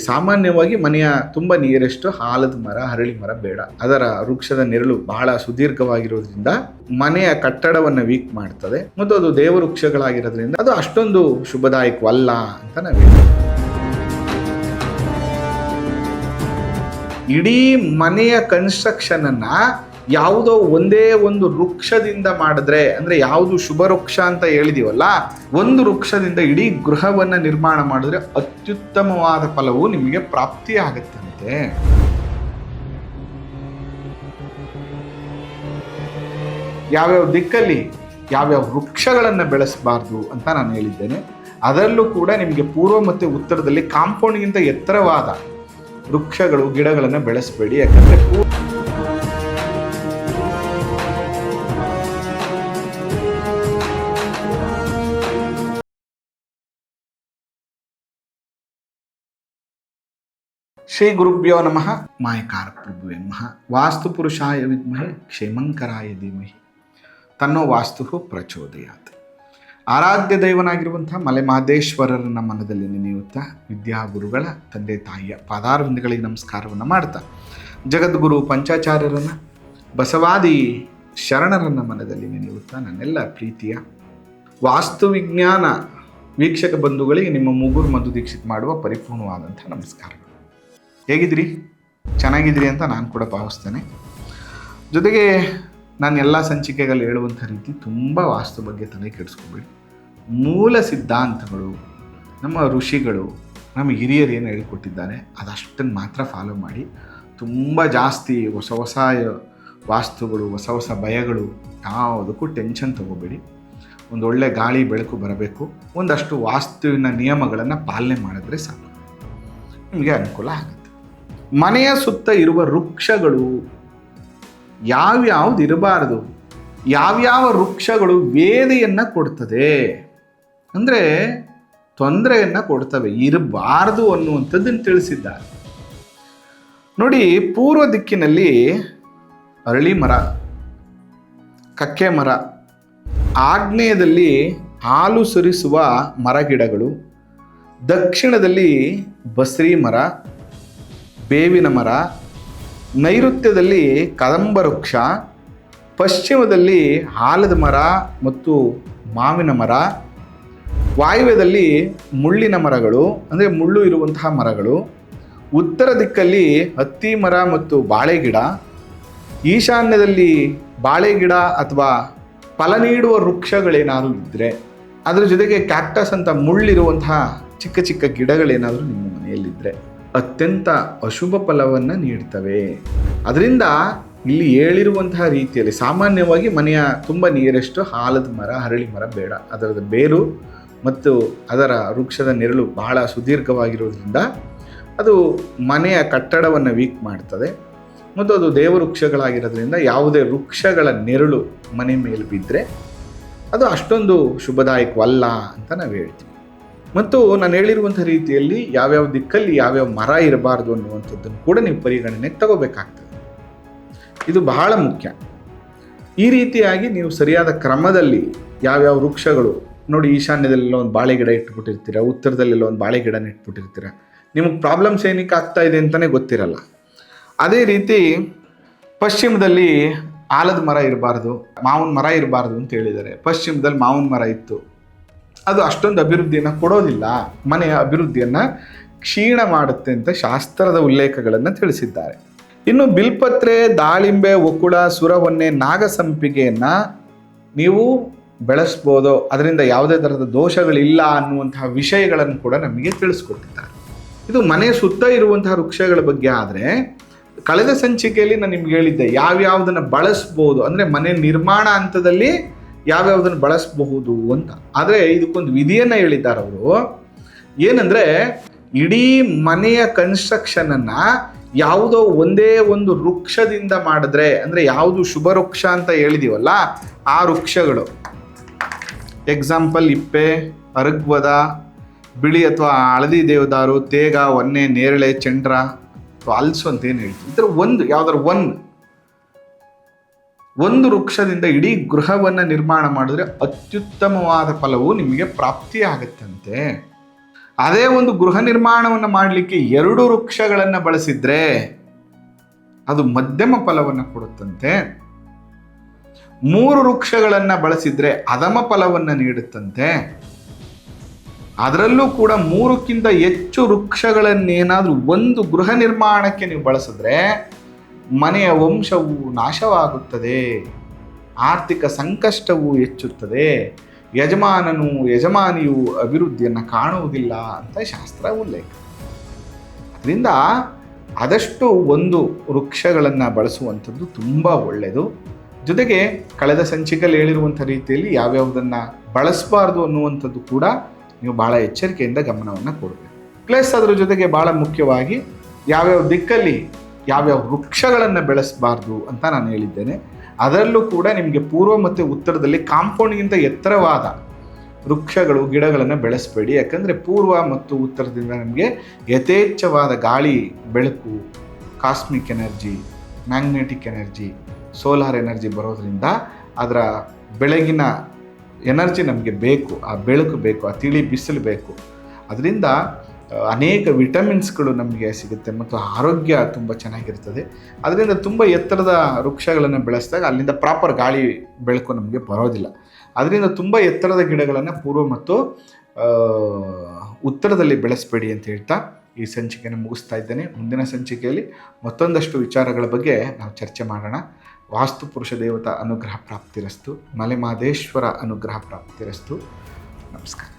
ಸಾಮಾನ್ಯವಾಗಿ ಮನೆಯ ತುಂಬ ನಿಯರೆಸ್ಟ್ ಆಲದ ಮರ, ಹರಳಿ ಮರ ಬೇಡ. ಅದರ ವೃಕ್ಷದ ನೆರಳು ಬಹಳ ಸುದೀರ್ಘವಾಗಿರೋದ್ರಿಂದ ಮನೆಯ ಕಟ್ಟಡವನ್ನು ವೀಕ್ ಮಾಡ್ತದೆ ಮತ್ತು ಅದು ದೇವ ವೃಕ್ಷಗಳಾಗಿರೋದ್ರಿಂದ ಅದು ಅಷ್ಟೊಂದು ಶುಭದಾಯಕವಲ್ಲ ಅಂತ ನಾವು ಹೇಳ್ತೀವಿ. ಇಡೀ ಮನೆಯ ಕನ್ಸ್ಟ್ರಕ್ಷನ್ ಅನ್ನ ಯಾವುದೋ ಒಂದೇ ಒಂದು ವೃಕ್ಷದಿಂದ ಮಾಡಿದ್ರೆ, ಅಂದ್ರೆ ಯಾವುದು ಶುಭ ವೃಕ್ಷ ಅಂತ ಹೇಳಿದೀವಲ್ಲ, ಒಂದು ವೃಕ್ಷದಿಂದ ಇಡೀ ಗೃಹವನ್ನ ನಿರ್ಮಾಣ ಮಾಡಿದ್ರೆ ಅತ್ಯುತ್ತಮವಾದ ಫಲವು ನಿಮಗೆ ಪ್ರಾಪ್ತಿಯಾಗತ್ತಂತೆ. ಯಾವ್ಯಾವ ದಿಕ್ಕಲ್ಲಿ ಯಾವ್ಯಾವ ವೃಕ್ಷಗಳನ್ನ ಬೆಳೆಸಬಾರ್ದು ಅಂತ ನಾನು ಹೇಳಿದ್ದೇನೆ. ಅದರಲ್ಲೂ ಕೂಡ ನಿಮಗೆ ಪೂರ್ವ ಮತ್ತು ಉತ್ತರದಲ್ಲಿ ಕಾಂಪೌಂಡ್ಗಿಂತ ಎತ್ತರವಾದ ವೃಕ್ಷಗಳು, ಗಿಡಗಳನ್ನು ಬೆಳೆಸಬೇಡಿ. ಯಾಕಂದ್ರೆ ಶ್ರೀ ಗುರುಭ್ಯೋ ನಮಃ. ಮಾಯಕಾರ ಪ್ರಭುವೇ ನಮಃ. ವಾಸ್ತು ಪುರುಷಾಯ ವಿದ್ಮಹೆ ಕ್ಷೇಮಂಕರಾಯ ಧೀಮಹಿ ತನ್ನೋ ವಾಸ್ತು ಪ್ರಚೋದಯಾತ್. ಆರಾಧ್ಯ ದೈವನಾಗಿರುವಂತಹ ಮಲೆ ಮಹದೇಶ್ವರರನ್ನ ಮನದಲ್ಲಿ ನೆನೆಯುತ್ತಾ ವಿದ್ಯಾಗುರುಗಳ ತಂದೆ ತಾಯಿಯ ಪಾದಾರವಿಂದಗಳಿಗೆ ನಮಸ್ಕಾರವನ್ನು ಮಾಡ್ತಾ, ಜಗದ್ಗುರು ಪಂಚಾಚಾರ್ಯರನ್ನ, ಬಸವಾದಿ ಶರಣರನ್ನ ಮನದಲ್ಲಿ ನೆನೆಯುತ್ತಾ ನನ್ನೆಲ್ಲ ಪ್ರೀತಿಯ ವಾಸ್ತುವಿಜ್ಞಾನ ವೀಕ್ಷಕ ಬಂಧುಗಳಿಗೆ ನಿಮ್ಮ ಮೂಗೂರು ಮಧು ದೀಕ್ಷಿತ್ ಮಾಡುವ ಪರಿಪೂರ್ಣವಾದಂಥ ನಮಸ್ಕಾರಗಳು. ಹೇಗಿದ್ರಿ? ಚೆನ್ನಾಗಿದ್ರಿ ಅಂತ ನಾನು ಕೂಡ ಭಾವಿಸ್ತೇನೆ. ಜೊತೆಗೆ ನಾನು ಎಲ್ಲ ಸಂಚಿಕೆಗಳಲ್ಲಿ ಹೇಳುವಂಥ ರೀತಿ ತುಂಬ ವಾಸ್ತು ಬಗ್ಗೆ ತಲೆ ಕೆಡಿಸ್ಕೋಬೇಡಿ. ಮೂಲ ಸಿದ್ಧಾಂತಗಳು, ನಮ್ಮ ಋಷಿಗಳು, ನಮ್ಮ ಹಿರಿಯರು ಏನು ಹೇಳಿಕೊಟ್ಟಿದ್ದಾರೆ ಅದಷ್ಟನ್ನು ಮಾತ್ರ ಫಾಲೋ ಮಾಡಿ. ತುಂಬ ಜಾಸ್ತಿ ಹೊಸ ಹೊಸ ವಾಸ್ತುಗಳು, ಹೊಸ ಹೊಸ ಭಯಗಳು, ಯಾವುದಕ್ಕೂ ಟೆನ್ಷನ್ ತಗೋಬೇಡಿ. ಒಂದೊಳ್ಳೆ ಗಾಳಿ ಬೆಳಕು ಬರಬೇಕು, ಒಂದಷ್ಟು ವಾಸ್ತುವಿನ ನಿಯಮಗಳನ್ನು ಪಾಲನೆ ಮಾಡಿದ್ರೆ ಸಾಕು, ನಿಮಗೆ ಅನುಕೂಲ ಆಗುತ್ತೆ. ಮನೆಯ ಸುತ್ತ ಇರುವ ವೃಕ್ಷಗಳು ಯಾವ್ಯಾವ್ದು ಇರಬಾರದು, ಯಾವ್ಯಾವ ವೃಕ್ಷಗಳು ವೇದೆಯನ್ನು ಕೊಡ್ತದೆ, ಅಂದರೆ ತೊಂದರೆಯನ್ನು ಕೊಡ್ತವೆ, ಇರಬಾರದು ಅನ್ನುವಂಥದ್ದನ್ನು ತಿಳಿಸಿದ್ದಾರೆ. ನೋಡಿ, ಪೂರ್ವ ದಿಕ್ಕಿನಲ್ಲಿ ಅರಳಿ ಮರ, ಕಕ್ಕೆ ಮರ, ಆಗ್ನೇಯದಲ್ಲಿ ಹಾಲು ಸುರಿಸುವ ಮರಗಿಡಗಳು, ದಕ್ಷಿಣದಲ್ಲಿ ಬಸ್ರಿ ಮರ, ಬೇವಿನ ಮರ, ನೈಋತ್ಯದಲ್ಲಿ ಕದಂಬ ವೃಕ್ಷ, ಪಶ್ಚಿಮದಲ್ಲಿ ಆಲದ ಮರ ಮತ್ತು ಮಾವಿನ ಮರ, ವಾಯುವ್ಯದಲ್ಲಿ ಮುಳ್ಳಿನ ಮರಗಳು ಅಂದರೆ ಮುಳ್ಳು ಇರುವಂತಹ ಮರಗಳು, ಉತ್ತರ ದಿಕ್ಕಲ್ಲಿ ಹತ್ತಿ ಮರ ಮತ್ತು ಬಾಳೆ ಗಿಡ, ಈಶಾನ್ಯದಲ್ಲಿ ಬಾಳೆ ಗಿಡ ಅಥವಾ ಫಲ ನೀಡುವ ವೃಕ್ಷಗಳೇನಾದರೂ ಇದ್ದರೆ, ಅದರ ಜೊತೆಗೆ ಕ್ಯಾಕ್ಟಸ್ ಅಂತ ಮುಳ್ಳಿರುವಂತಹ ಚಿಕ್ಕ ಚಿಕ್ಕ ಗಿಡಗಳೇನಾದರೂ ನಿಮ್ಮ ಮನೆಯಲ್ಲಿದ್ದರೆ ಅತ್ಯಂತ ಅಶುಭ ಫಲವನ್ನು ನೀಡ್ತವೆ. ಅದರಿಂದ ಇಲ್ಲಿ ಹೇಳಿರುವಂತಹ ರೀತಿಯಲ್ಲಿ ಸಾಮಾನ್ಯವಾಗಿ ಮನೆಯ ತುಂಬ ನಿಯರೆಸ್ಟ್ ಆಲದ ಮರ, ಹರಳಿ ಮರ ಬೇಡ. ಅದರ ಬೇರು ಮತ್ತು ಅದರ ವೃಕ್ಷದ ನೆರಳು ಬಹಳ ಸುದೀರ್ಘವಾಗಿರೋದ್ರಿಂದ ಅದು ಮನೆಯ ಕಟ್ಟಡವನ್ನು ವೀಕ್ ಮಾಡ್ತದೆ ಮತ್ತು ಅದು ದೇವ ವೃಕ್ಷಗಳಾಗಿರೋದ್ರಿಂದ ಯಾವುದೇ ವೃಕ್ಷಗಳ ನೆರಳು ಮನೆ ಮೇಲೆ ಬಿದ್ದರೆ ಅದು ಅಷ್ಟೊಂದು ಶುಭದಾಯಕವಲ್ಲ ಅಂತ ನಾವು ಹೇಳ್ತೀವಿ. ಮತ್ತು ನಾನು ಹೇಳಿರುವಂಥ ರೀತಿಯಲ್ಲಿ ಯಾವ್ಯಾವ ದಿಕ್ಕಲ್ಲಿ ಯಾವ್ಯಾವ ಮರ ಇರಬಾರ್ದು ಅನ್ನುವಂಥದ್ದನ್ನು ಕೂಡ ನೀವು ಪರಿಗಣನೆಗೆ ತಗೋಬೇಕಾಗ್ತದೆ. ಇದು ಬಹಳ ಮುಖ್ಯ. ಈ ರೀತಿಯಾಗಿ ನೀವು ಸರಿಯಾದ ಕ್ರಮದಲ್ಲಿ ಯಾವ್ಯಾವ ವೃಕ್ಷಗಳು ನೋಡಿ, ಈಶಾನ್ಯದಲ್ಲೆಲ್ಲ ಒಂದು ಬಾಳೆ ಗಿಡ ಇಟ್ಬಿಟ್ಟಿರ್ತೀರ, ಉತ್ತರದಲ್ಲೆಲ್ಲ ಒಂದು ಬಾಳೆ ಗಿಡನ ಇಟ್ಬಿಟ್ಟಿರ್ತೀರ, ನಿಮಗೆ ಪ್ರಾಬ್ಲಮ್ಸ್ ಏನಕ್ಕೆ ಆಗ್ತಾ ಇದೆ ಅಂತಲೇ ಗೊತ್ತಿರಲ್ಲ. ಅದೇ ರೀತಿ ಪಶ್ಚಿಮದಲ್ಲಿ ಆಲದ ಮರ ಇರಬಾರ್ದು, ಮಾವಿನ ಮರ ಇರಬಾರ್ದು ಅಂತ ಹೇಳಿದ್ದಾರೆ. ಪಶ್ಚಿಮದಲ್ಲಿ ಮಾವಿನ ಮರ ಇತ್ತು, ಅದು ಅಷ್ಟೊಂದು ಅಭಿವೃದ್ಧಿಯನ್ನು ಕೊಡೋದಿಲ್ಲ, ಮನೆಯ ಅಭಿವೃದ್ಧಿಯನ್ನು ಕ್ಷೀಣ ಮಾಡುತ್ತೆ ಅಂತ ಶಾಸ್ತ್ರದ ಉಲ್ಲೇಖಗಳನ್ನು ತಿಳಿಸಿದ್ದಾರೆ. ಇನ್ನು ಬಿಲ್ಪತ್ರೆ, ದಾಳಿಂಬೆ, ಒಕ್ಕುಳ, ಸುರವನ್ನೆ, ನಾಗಸಂಪಿಗೆಯನ್ನು ನೀವು ಬೆಳೆಸ್ಬೋದು, ಅದರಿಂದ ಯಾವುದೇ ಥರದ ದೋಷಗಳಿಲ್ಲ ಅನ್ನುವಂತಹ ವಿಷಯಗಳನ್ನು ಕೂಡ ನಮಗೆ ತಿಳಿಸ್ಕೊಟ್ಟಿದ್ದಾರೆ. ಇದು ಮನೆ ಸುತ್ತ ಇರುವಂತಹ ವೃಕ್ಷಗಳ ಬಗ್ಗೆ. ಆದರೆ ಕಳೆದ ಸಂಚಿಕೆಯಲ್ಲಿ ನಾನು ನಿಮ್ಗೆ ಹೇಳಿದ್ದೆ ಯಾವ್ಯಾವುದನ್ನು ಬಳಸ್ಬೋದು, ಅಂದರೆ ಮನೆ ನಿರ್ಮಾಣ ಹಂತದಲ್ಲಿ ಯಾವ್ಯಾವುದನ್ನು ಬಳಸಬಹುದು ಅಂತ. ಆದರೆ ಇದಕ್ಕೊಂದು ವಿಧಿಯನ್ನು ಹೇಳಿದ್ದಾರೆ ಅವರು. ಏನಂದರೆ, ಇಡೀ ಮನೆಯ ಕನ್ಸ್ಟ್ರಕ್ಷನನ್ನು ಯಾವುದೋ ಒಂದೇ ಒಂದು ವೃಕ್ಷದಿಂದ ಮಾಡಿದ್ರೆ, ಅಂದರೆ ಯಾವುದು ಶುಭ ವೃಕ್ಷ ಅಂತ ಹೇಳಿದೀವಲ್ಲ ಆ ವೃಕ್ಷಗಳು, ಎಕ್ಸಾಂಪಲ್ ಇಪ್ಪೆ, ಅರಗ್ವದ, ಬಿಳಿ ಅಥವಾ ಹಳದಿ ದೇವದಾರು, ತೇಗ, ಒನ್ನೆ, ನೇರಳೆ, ಚಂಡ್ರ ಅಥವಾ ಹಲ್ಸು ಅಂತ ಏನು ಹೇಳ್ತೀವಿ, ಇದರ ಯಾವ್ದಾರು ಒಂದು ವೃಕ್ಷದಿಂದ ಇಡೀ ಗೃಹವನ್ನು ನಿರ್ಮಾಣ ಮಾಡಿದ್ರೆ ಅತ್ಯುತ್ತಮವಾದ ಫಲವು ನಿಮಗೆ ಪ್ರಾಪ್ತಿಯಾಗತ್ತಂತೆ. ಅದೇ ಒಂದು ಗೃಹ ನಿರ್ಮಾಣವನ್ನು ಮಾಡಲಿಕ್ಕೆ 2 ವೃಕ್ಷಗಳನ್ನು ಬಳಸಿದ್ರೆ ಅದು ಮಧ್ಯಮ ಫಲವನ್ನು ಕೊಡುತ್ತಂತೆ. 3 ವೃಕ್ಷಗಳನ್ನು ಬಳಸಿದ್ರೆ ಅಧಮ ಫಲವನ್ನು ನೀಡುತ್ತಂತೆ. ಅದರಲ್ಲೂ ಕೂಡ 3ಕ್ಕಿಂತ ಹೆಚ್ಚು ವೃಕ್ಷಗಳನ್ನೇನಾದರೂ ಒಂದು ಗೃಹ ನಿರ್ಮಾಣಕ್ಕೆ ನೀವು ಬಳಸಿದ್ರೆ ಮನೆಯ ವಂಶವು ನಾಶವಾಗುತ್ತದೆ, ಆರ್ಥಿಕ ಸಂಕಷ್ಟವು ಹೆಚ್ಚುತ್ತದೆ, ಯಜಮಾನಿಯು ಅಭಿವೃದ್ಧಿಯನ್ನು ಕಾಣುವುದಿಲ್ಲ ಅಂತ ಶಾಸ್ತ್ರ ಉಲ್ಲೇಖ. ಅದರಿಂದ ಆದಷ್ಟು ಒಂದು ವೃಕ್ಷಗಳನ್ನು ಬಳಸುವಂಥದ್ದು ತುಂಬ ಒಳ್ಳೆಯದು. ಜೊತೆಗೆ ಕಳೆದ ಸಂಚಿಕೆಯಲ್ಲಿ ಹೇಳಿರುವಂಥ ರೀತಿಯಲ್ಲಿ ಯಾವ್ಯಾವುದನ್ನು ಬಳಸಬಾರ್ದು ಅನ್ನುವಂಥದ್ದು ಕೂಡ ನೀವು ಭಾಳ ಎಚ್ಚರಿಕೆಯಿಂದ ಗಮನವನ್ನು ಕೊಡಬೇಕು. ಪ್ಲಸ್ ಅದರ ಜೊತೆಗೆ ಭಾಳ ಮುಖ್ಯವಾಗಿ ಯಾವ್ಯಾವ ದಿಕ್ಕಲ್ಲಿ ಯಾವ್ಯಾವ ವೃಕ್ಷಗಳನ್ನು ಬೆಳೆಸಬಾರ್ದು ಅಂತ ನಾನು ಹೇಳಿದ್ದೇನೆ. ಅದರಲ್ಲೂ ಕೂಡ ನಿಮಗೆ ಪೂರ್ವ ಮತ್ತು ಉತ್ತರದಲ್ಲಿ ಕಾಂಪೌಂಡ್ಗಿಂತ ಎತ್ತರವಾದ ವೃಕ್ಷಗಳು ಗಿಡಗಳನ್ನು ಬೆಳೆಸಬೇಡಿ. ಯಾಕಂದರೆ ಪೂರ್ವ ಮತ್ತು ಉತ್ತರದಿಂದ ನಮಗೆ ಯಥೇಚ್ಛವಾದ ಗಾಳಿ, ಬೆಳಕು, cosmic energy, magnetic energy, solar energy ಬರೋದರಿಂದ ಅದರ ಬೆಳಗಿನ ಎನರ್ಜಿ ನಮಗೆ ಬೇಕು, ಆ ಬೆಳಕು ಬೇಕು, ಆ ತಿಳಿ ಬಿಸಿಲು ಬೇಕು. ಅದರಿಂದ ಅನೇಕ ವಿಟಮಿನ್ಸ್ಗಳು ನಮಗೆ ಸಿಗುತ್ತೆ ಮತ್ತು ಆರೋಗ್ಯ ತುಂಬ ಚೆನ್ನಾಗಿರ್ತದೆ. ಅದರಿಂದ ತುಂಬ ಎತ್ತರದ ವೃಕ್ಷಗಳನ್ನು ಬೆಳೆಸಿದಾಗ ಅಲ್ಲಿಂದ ಪ್ರಾಪರ್ ಗಾಳಿ ಬೆಳಕು ನಮಗೆ ಬರೋದಿಲ್ಲ. ಅದರಿಂದ ತುಂಬ ಎತ್ತರದ ಗಿಡಗಳನ್ನು ಪೂರ್ವ ಮತ್ತು ಉತ್ತರದಲ್ಲಿ ಬೆಳೆಸಬೇಡಿ ಅಂತ ಹೇಳ್ತಾ ಈ ಸಂಚಿಕೆಯನ್ನು ಮುಗಿಸ್ತಾ ಇದ್ದೇನೆ. ಮುಂದಿನ ಸಂಚಿಕೆಯಲ್ಲಿ ಮತ್ತೊಂದಷ್ಟು ವಿಚಾರಗಳ ಬಗ್ಗೆ ನಾವು ಚರ್ಚೆ ಮಾಡೋಣ. ವಾಸ್ತು ಪುರುಷ ದೇವತಾ ಅನುಗ್ರಹ ಪ್ರಾಪ್ತಿರಸ್ತು. ಮಲೆ ಮಹದೇಶ್ವರ ಅನುಗ್ರಹ ಪ್ರಾಪ್ತಿರಸ್ತು. ನಮಸ್ಕಾರ.